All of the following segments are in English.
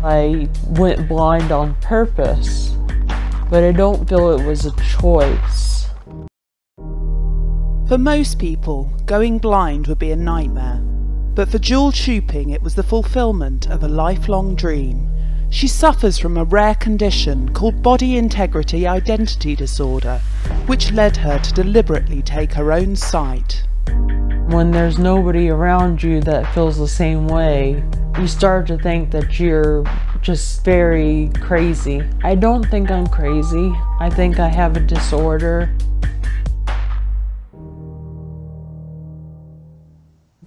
I went blind on purpose, but I don't feel it was a choice. For most people, going blind would be a nightmare. But for Jewel Chouping, it was the fulfillment of a lifelong dream. She suffers from a rare condition called body integrity identity disorder, which led her to deliberately take her own sight. When there's nobody around you that feels the same way, you start to think that you're just very crazy. I don't think I'm crazy. I think I have a disorder.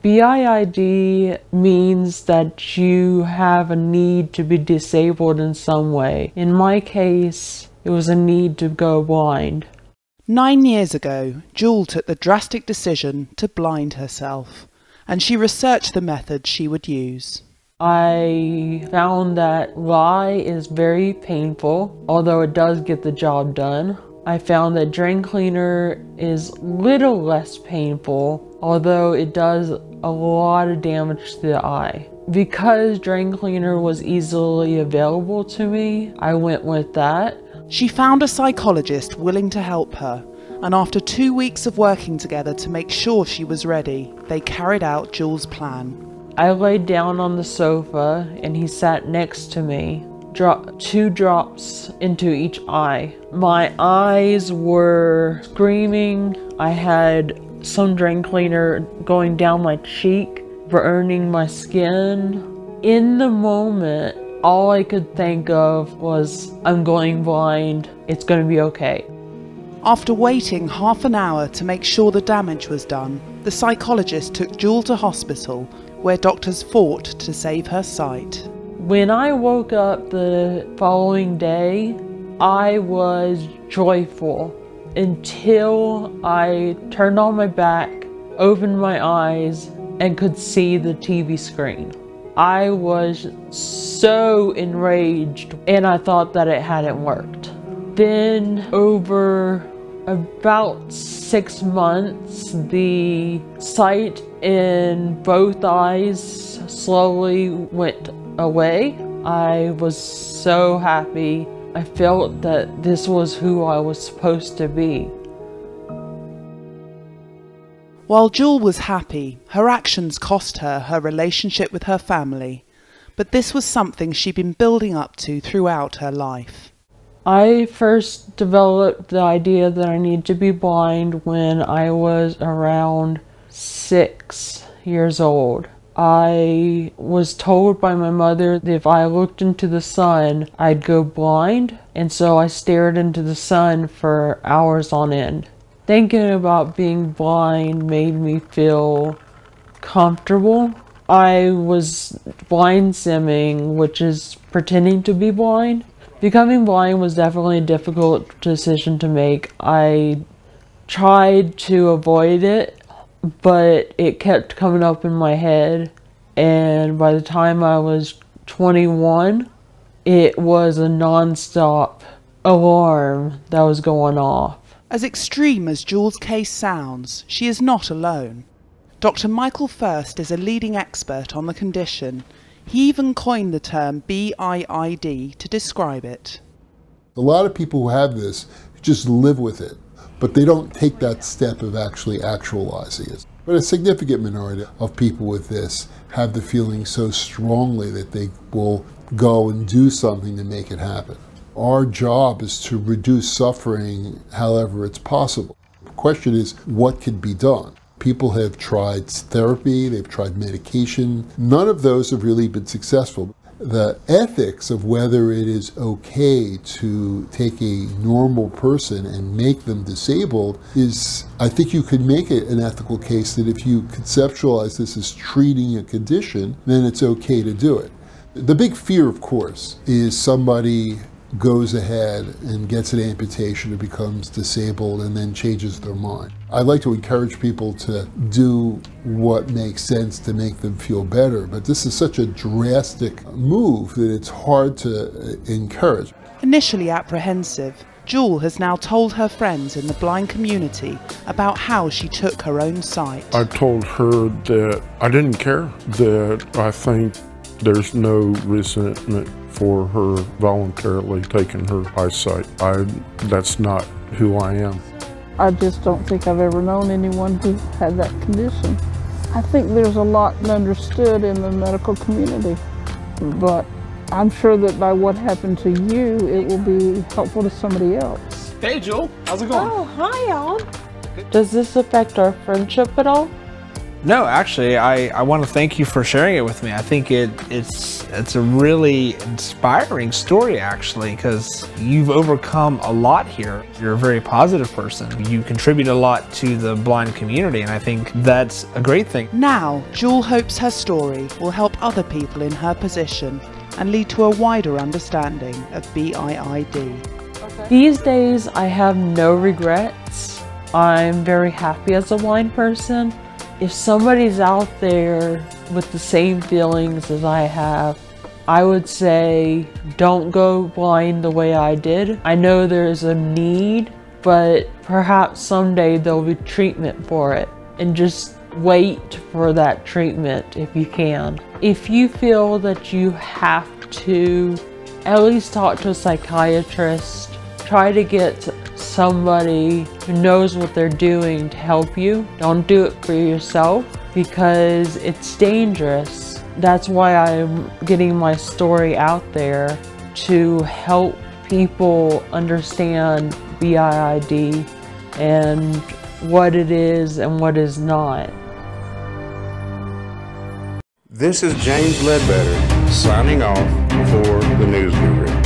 BIID means that you have a need to be disabled in some way. In my case, it was a need to go blind. 9 years ago, Jewel took the drastic decision to blind herself, and she researched the method she would use. I found that lye is very painful, although it does get the job done. I found that drain cleaner is a little less painful, although it does a lot of damage to the eye. Because drain cleaner was easily available to me, I went with that. She found a psychologist willing to help her, and after 2 weeks of working together to make sure she was ready, they carried out Jewel's plan. I laid down on the sofa and he sat next to me. Dropped 2 drops into each eye. My eyes were screaming. I had some drain cleaner going down my cheek, burning my skin. In the moment, all I could think of was, I'm going blind, it's gonna be okay. After waiting half an hour to make sure the damage was done, the psychologist took Jewel to hospital, where doctors fought to save her sight. When I woke up the following day, I was joyful until I turned on my back, opened my eyes, and could see the TV screen. I was so enraged and I thought that it hadn't worked. Then over about 6 months, the sight in both eyes slowly went away. I was so happy. I felt that this was who I was supposed to be. While Jewel was happy, her actions cost her her relationship with her family. But this was something she'd been building up to throughout her life. I first developed the idea that I need to be blind when I was around 6 years old. I was told by my mother that if I looked into the sun, I'd go blind, and so I stared into the sun for hours on end. Thinking about being blind made me feel comfortable. I was blind simming, which is pretending to be blind. Becoming blind was definitely a difficult decision to make. I tried to avoid it, but it kept coming up in my head, and by the time I was 21, it was a non-stop alarm that was going off. As extreme as Jewel's case sounds, she is not alone. Dr. Michael First is a leading expert on the condition. He even coined the term BIID to describe it. A lot of people who have this just live with it, but they don't take that step of actually actualizing it. But a significant minority of people with this have the feeling so strongly that they will go and do something to make it happen. Our job is to reduce suffering however it's possible. The question is, what can be done? People have tried therapy, they've tried medication. None of those have really been successful. The ethics of whether it is okay to take a normal person and make them disabled is, I think you could make it an ethical case that if you conceptualize this as treating a condition, then it's okay to do it. The big fear, of course, is somebody goes ahead and gets an amputation or becomes disabled and then changes their mind. I'd like to encourage people to do what makes sense to make them feel better, but this is such a drastic move that it's hard to encourage. Initially apprehensive, Jewel has now told her friends in the blind community about how she took her own sight. I told her that I didn't care, that I think there's no resentment for her voluntarily taking her eyesight. That's not who I am. I just don't think I've ever known anyone who had that condition. I think there's a lot understood in the medical community, but I'm sure that by what happened to you, it will be helpful to somebody else. Hey, Joel. How's it going? Oh, hi, y'all. Does this affect our friendship at all? No, actually, I want to thank you for sharing it with me. I think it's a really inspiring story, actually, because you've overcome a lot here. You're a very positive person. You contribute a lot to the blind community, and I think that's a great thing. Now, Jewel hopes her story will help other people in her position and lead to a wider understanding of BIID. These days, I have no regrets. I'm very happy as a blind person. If somebody's out there with the same feelings as I have, I would say don't go blind the way I did. I know there's a need, but perhaps someday there'll be treatment for it, and just wait for that treatment if you can. If you feel that you have to, at least talk to a psychiatrist. Try to get somebody who knows what they're doing to help you. Don't do it for yourself because it's dangerous. That's why I'm getting my story out there, to help people understand BIID and what it is and what is not. This is James Ledbetter signing off for the News Guru.